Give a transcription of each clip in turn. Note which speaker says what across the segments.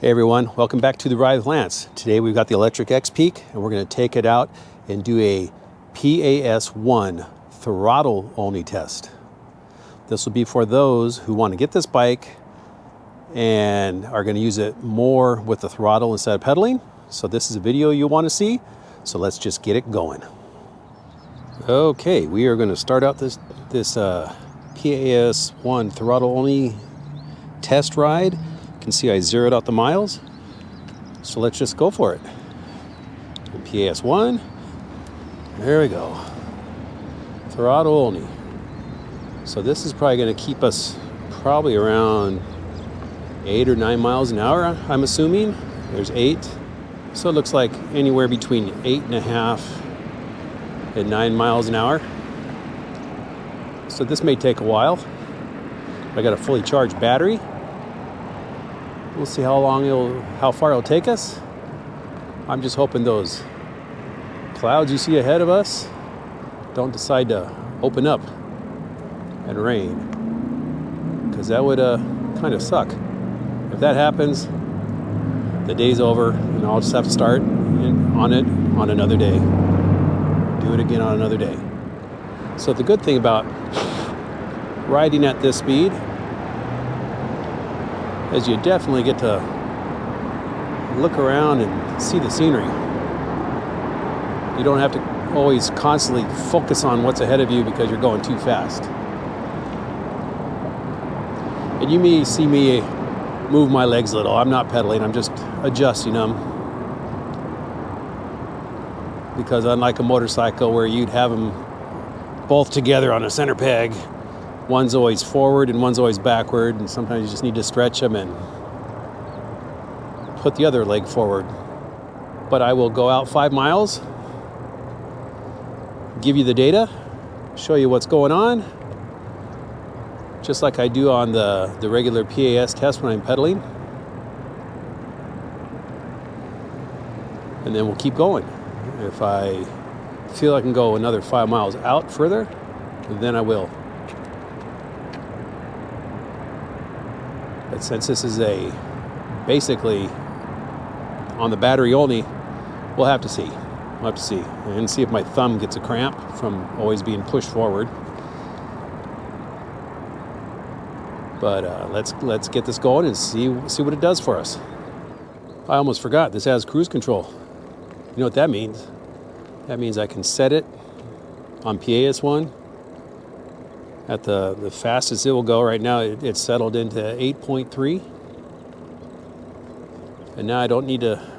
Speaker 1: Hey everyone, welcome back to the Ride with Lance. Today we've got the Lectric XPeak and we're going to take it out and do a PAS1 throttle only test. This will be for those who want to get this bike and are going to use it more with the throttle instead of pedaling. So this is a video you'll want to see. So let's just get it going. Okay, we are going to start out this PAS1 throttle only test ride. You can see I zeroed out the miles, so let's just go for it. PAS1, there we go. Throttle only. So this is probably going to keep us probably around 8 or 9 miles an hour, I'm assuming. There's 8. So it looks like anywhere between 8.5 and 9 miles an hour. So this may take a while. I got a fully charged battery. We'll see how far it'll take us. I'm just hoping those clouds you see ahead of us don't decide to open up and rain, because that would kind of suck. If that happens, the day's over and I'll just have to start on it on another day. Do it again on another day. So the good thing about riding at this speed is you definitely get to look around and see the scenery. You don't have to always constantly focus on what's ahead of you because you're going too fast. And you may see me move my legs a little. I'm not pedaling, I'm just adjusting them. Because unlike a motorcycle where you'd have them both together on a center peg, one's always forward and one's always backward, and sometimes you just need to stretch them and put the other leg forward. But I will go out 5 miles, give you the data, show you what's going on, just like I do on the regular PAS test when I'm pedaling. And then we'll keep going. If I feel I can go another 5 miles out further, then I will. But since this is basically on the battery only, we'll have to see. We'll have to see. And see if my thumb gets a cramp from always being pushed forward. But let's get this going and see what it does for us. I almost forgot, this has cruise control. You know what that means? That means I can set it on PAS1 at the fastest it will go. Right now it's settled into 8.3. And now I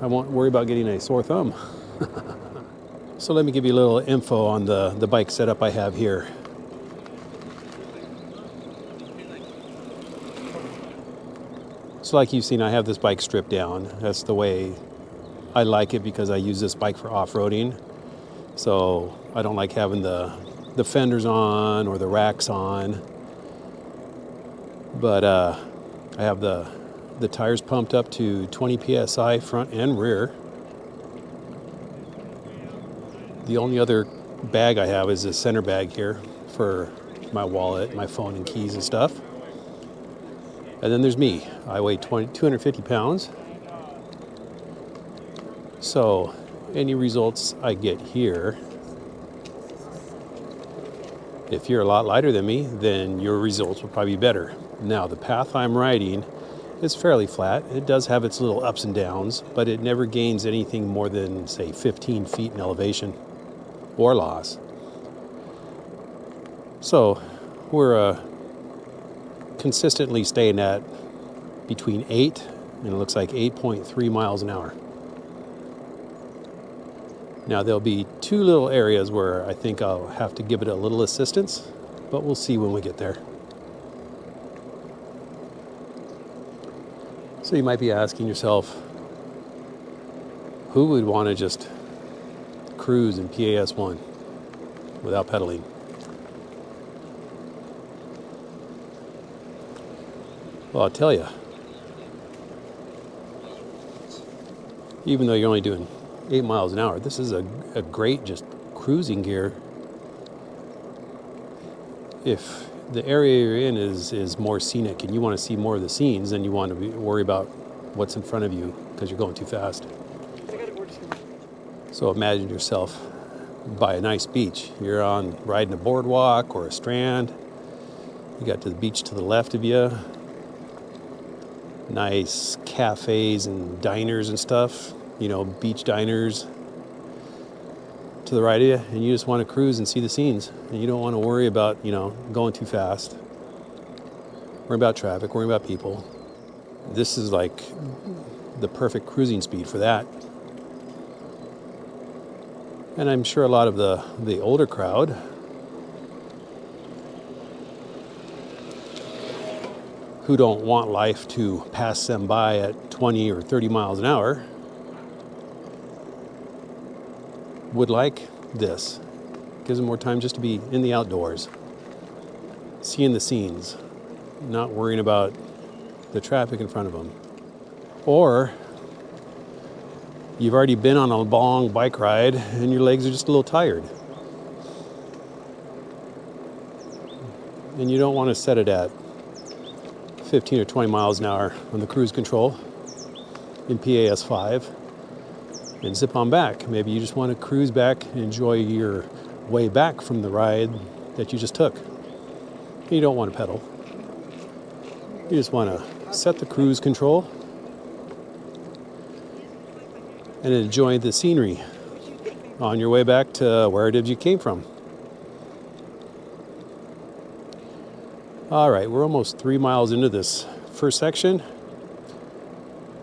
Speaker 1: won't worry about getting a sore thumb. So let me give you a little info on the bike setup I have here. So like you've seen, I have this bike stripped down. That's the way I like it because I use this bike for off-roading. So I don't like having the fenders on or the racks on. But I have the tires pumped up to 20 psi front and rear. The only other bag I have is a center bag here for my wallet, my phone and keys and stuff. And then there's me. I weigh 250 pounds. So any results I get here, if you're a lot lighter than me, then your results will probably be better. Now, the path I'm riding is fairly flat. It does have its little ups and downs, but it never gains anything more than, say, 15 feet in elevation or loss. So we're consistently staying at between 8 and it looks like 8.3 miles an hour. Now there'll be 2 little areas where I think I'll have to give it a little assistance, but we'll see when we get there. So you might be asking yourself, who would want to just cruise in PAS1 without pedaling? Well, I'll tell you, even though you're only doing 8 miles an hour, this is a great just cruising gear. If the area you're in is more scenic and you want to see more of the scenes, then you want to worry about what's in front of you because you're going too fast. So imagine yourself by a nice beach. You're riding a boardwalk or a strand. You got to the beach to the left of you. Nice cafes and diners and stuff. Beach diners to the right of you. And you just want to cruise and see the scenes. And you don't want to worry about, going too fast. Worry about traffic, worry about people. This is like the perfect cruising speed for that. And I'm sure a lot of the older crowd who don't want life to pass them by at 20 or 30 miles an hour would like this. Gives them more time just to be in the outdoors, seeing the scenes, not worrying about the traffic in front of them. Or you've already been on a long bike ride and your legs are just a little tired. And you don't want to set it at 15 or 20 miles an hour on the cruise control in PAS 5 and zip on back. Maybe you just want to cruise back and enjoy your way back from the ride that you just took. You don't want to pedal. You just want to set the cruise control and enjoy the scenery on your way back to where it is you came from. All right, we're almost 3 miles into this first section.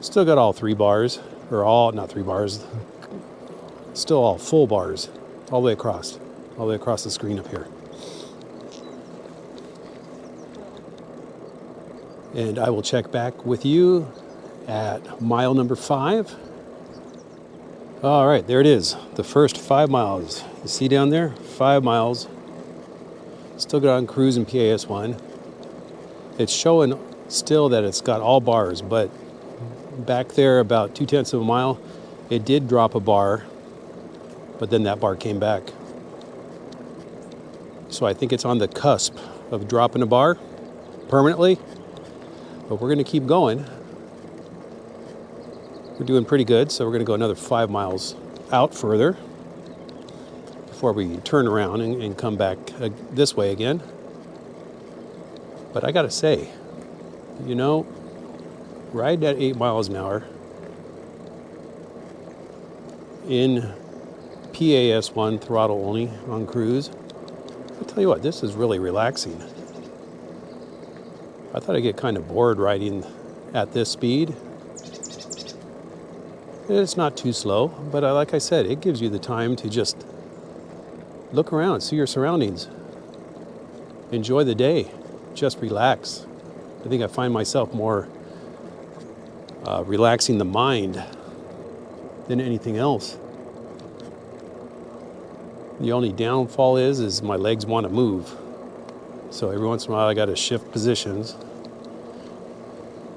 Speaker 1: Still got all 3 bars, not 3 bars, still all full bars, all the way across the screen up here. And I will check back with you at mile number 5. All right, there it is, the first 5 miles. You see down there, 5 miles. Still got on cruise in PAS 1. It's showing still that it's got all bars, but back there about 0.2 of a mile, it did drop a bar, but then that bar came back. So I think it's on the cusp of dropping a bar permanently, but we're going to keep going. We're doing pretty good, so we're going to go another 5 miles out further before we turn around and come back this way again. But I gotta say, ride at 8 miles an hour in PAS 1 throttle only on cruise. I'll tell you what, this is really relaxing. I thought I'd get kind of bored riding at this speed. It's not too slow, but like I said, it gives you the time to just look around, see your surroundings, enjoy the day, just relax. I think I find myself more relaxing the mind than anything else. The only downfall is my legs want to move. So every once in a while I got to shift positions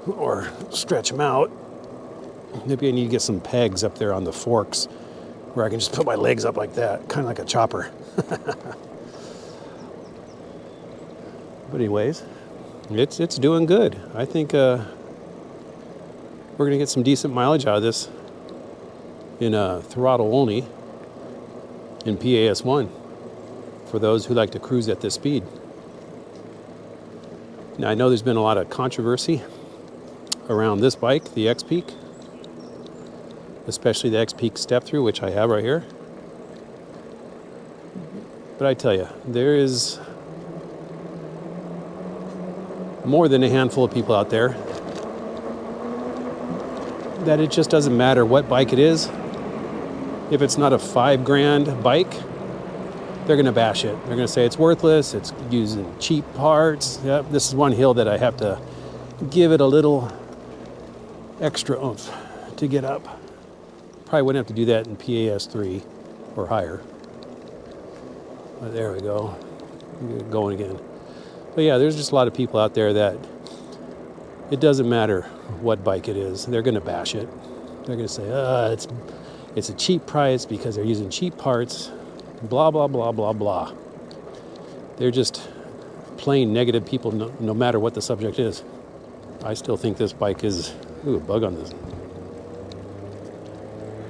Speaker 1: or stretch them out. Maybe I need to get some pegs up there on the forks where I can just put my legs up like that, kind of like a chopper. But anyways, it's doing good. I think we're going to get some decent mileage out of this in throttle only in PAS 1 for those who like to cruise at this speed. Now, I know there's been a lot of controversy around this bike, the XPeak, especially the XPeak step-through, which I have right here. But I tell you, there is more than a handful of people out there that it just doesn't matter what bike it is. If it's not a $5,000 bike, they're going to bash it. They're going to say it's worthless, it's using cheap parts. Yep, this is one hill that I have to give it a little extra oomph to get up. Probably wouldn't have to do that in PAS 3 or higher. But there we go. Going again. But yeah, there's just a lot of people out there that it doesn't matter what bike it is. They're going to bash it. They're going to say, it's a cheap price because they're using cheap parts. Blah, blah, blah, blah, blah. They're just plain negative people no matter what the subject is. I still think this bike is Ooh, a bug on this.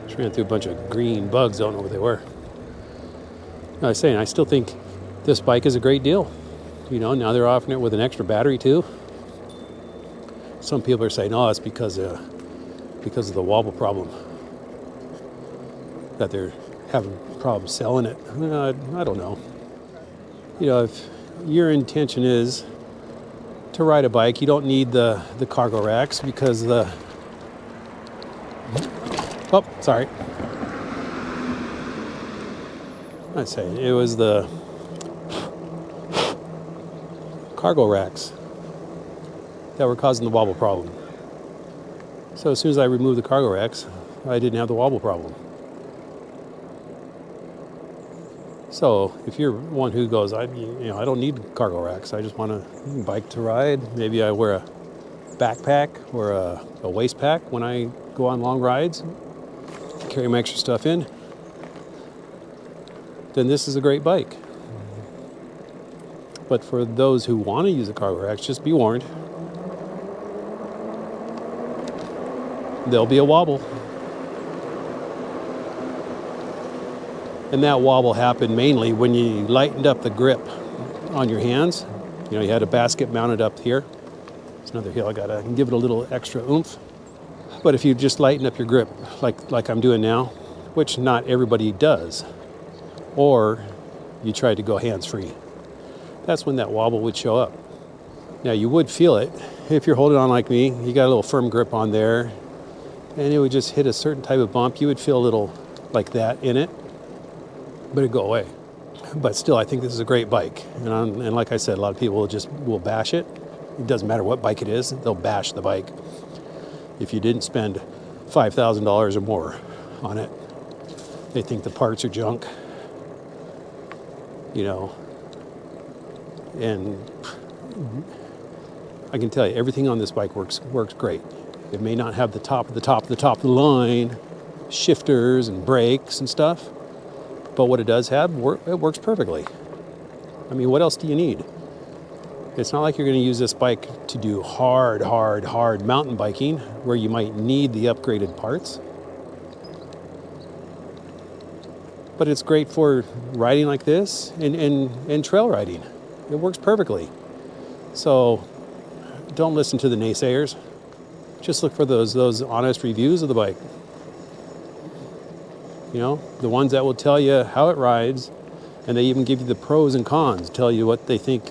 Speaker 1: Just ran through a bunch of green bugs. Don't know what they were. I was saying, I still think this bike is a great deal. You know, now they're offering it with an extra battery too. Some people are saying, oh, it's because of the wobble problem that they're having problems selling it. I don't know. You know, if your intention is to ride a bike, you don't need the cargo racks because oh, sorry. I say it was the cargo racks that were causing the wobble problem. So as soon as I removed the cargo racks, I didn't have the wobble problem. So if you're one who goes, I don't need cargo racks. I just want a bike to ride. Maybe I wear a backpack or a waist pack when I go on long rides, carry my extra stuff in. Then this is a great bike. But for those who want to use the cargo racks, just be warned. There'll be a wobble. And that wobble happened mainly when you lightened up the grip on your hands. You know, you had a basket mounted up here. It's another hill. I gotta give it a little extra oomph. But if you just lighten up your grip like I'm doing now, which not everybody does, or you try to go hands-free, that's when that wobble would show up. Now you would feel it if you're holding on like me. You got a little firm grip on there, and it would just hit a certain type of bump. You would feel a little like that in it, but it'd go away. But still, I think this is a great bike. And like I said, a lot of people will bash it. It doesn't matter what bike it is, they'll bash the bike. If you didn't spend $5,000 or more on it, they think the parts are junk. You know, and I can tell you, everything on this bike works great. It may not have the top of the line shifters and brakes and stuff, but what it does have, it works perfectly. I mean, what else do you need? It's not like you're going to use this bike to do hard mountain biking where you might need the upgraded parts. But it's great for riding like this and trail riding. It works perfectly. So don't listen to the naysayers. Just look for those honest reviews of the bike. You know, the ones that will tell you how it rides, and they even give you the pros and cons, tell you what they think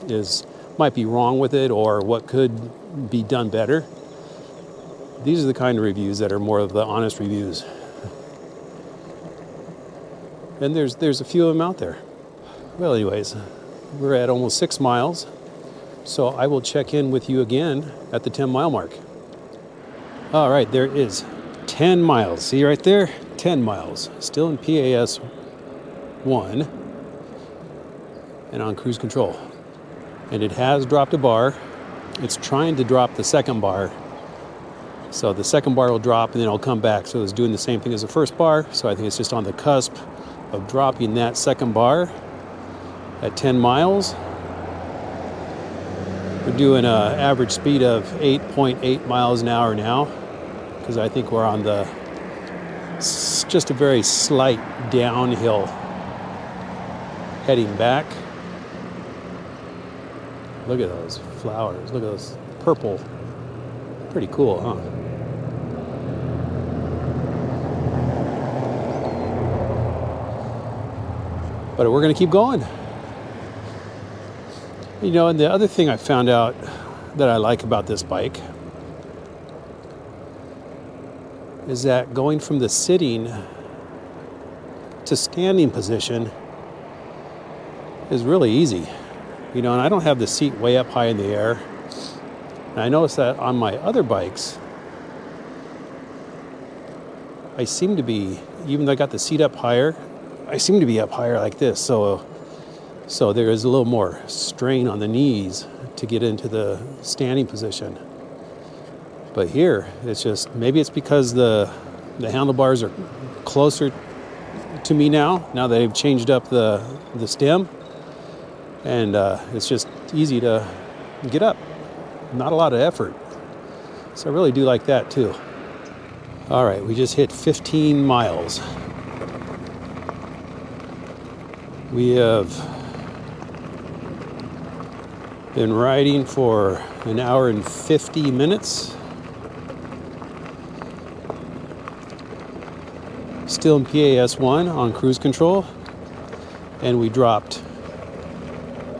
Speaker 1: might be wrong with it or what could be done better. These are the kind of reviews that are more of the honest reviews. And there's a few of them out there. Well, anyways, we're at almost 6 miles. So I will check in with you again at the 10-mile mark. All right, there is 10 miles. See right there? 10 miles. Still in PAS 1 and on cruise control. And it has dropped a bar. It's trying to drop the second bar. So the second bar will drop and then it'll come back. So it's doing the same thing as the first bar. So I think it's just on the cusp of dropping that second bar at 10 miles. We're doing an average speed of 8.8 miles an hour now, because I think we're on just a very slight downhill heading back. Look at those flowers. Look at those purple. Pretty cool, huh? But we're going to keep going. You know, and the other thing I found out that I like about this bike is that going from the sitting to standing position is really easy. You know, and I don't have the seat way up high in the air. And I noticed that on my other bikes, I seem to be, even though I got the seat up higher, I seem to be up higher like this. So there is a little more strain on the knees to get into the standing position. But here, it's just, maybe it's because the handlebars are closer to me now that they've changed up the stem. And it's just easy to get up. Not a lot of effort. So I really do like that too. All right, we just hit 15 miles. We have been riding for an hour and 50 minutes. Still in PAS1 on cruise control. And we dropped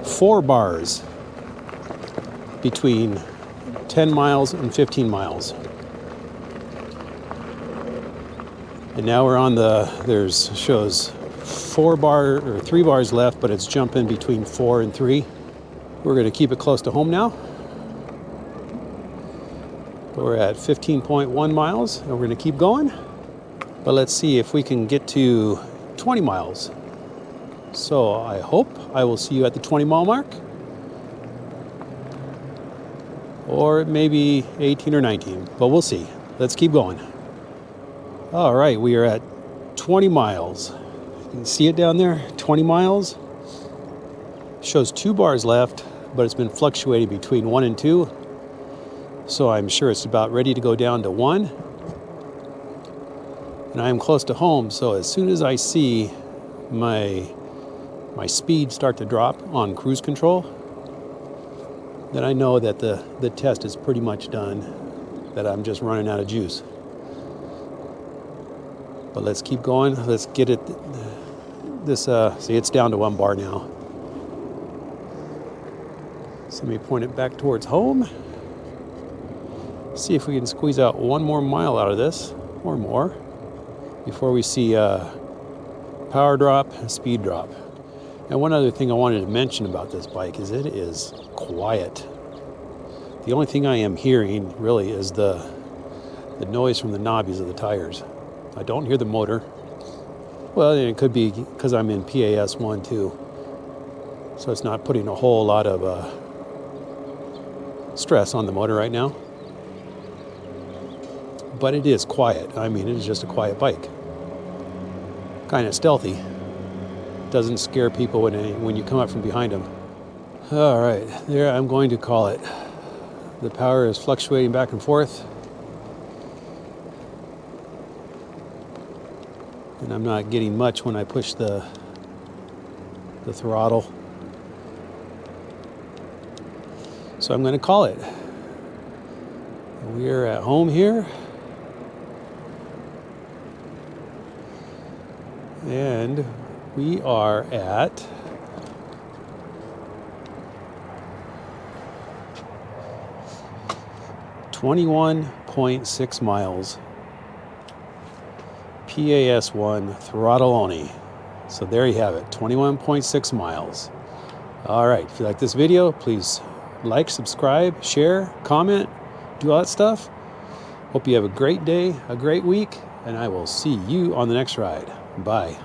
Speaker 1: 4 bars between 10 miles and 15 miles. And now we're on shows 3 bars left, but it's jumping between 4 and 3. We're going to keep it close to home now. We're at 15.1 miles, and we're going to keep going. But let's see if we can get to 20 miles. So I hope I will see you at the 20 mile mark. Or maybe 18 or 19, but we'll see. Let's keep going. All right, we are at 20 miles. You can see it down there, 20 miles. Shows 2 bars left, but it's been fluctuating between 1 and 2. So I'm sure it's about ready to go down to 1. And I am close to home, so as soon as I see my speed start to drop on cruise control, then I know that the test is pretty much done, that I'm just running out of juice. But let's keep going. Let's get it. See, it's down to 1 bar now. So let me point it back towards home. See if we can squeeze out 1 more mile out of this, or more, before we see power drop, speed drop. And one other thing I wanted to mention about this bike is it is quiet. The only thing I am hearing really is the noise from the knobbies of the tires. I don't hear the motor. Well, it could be because I'm in PAS1 too. So it's not putting a whole lot of stress on the motor right now. But it is quiet. I mean, it is just a quiet bike. Kind of stealthy. Doesn't scare people when you come up from behind them. All right, there I'm going to call it. The power is fluctuating back and forth. And I'm not getting much when I push the throttle. So I'm going to call it. We're at home here. And we are at 21.6 miles. PAS1 throttle only. So there you have it, 21.6 miles. All right, if you like this video, please like, subscribe, share, comment, do all that stuff. Hope you have a great day, a great week, and I will see you on the next ride. Bye.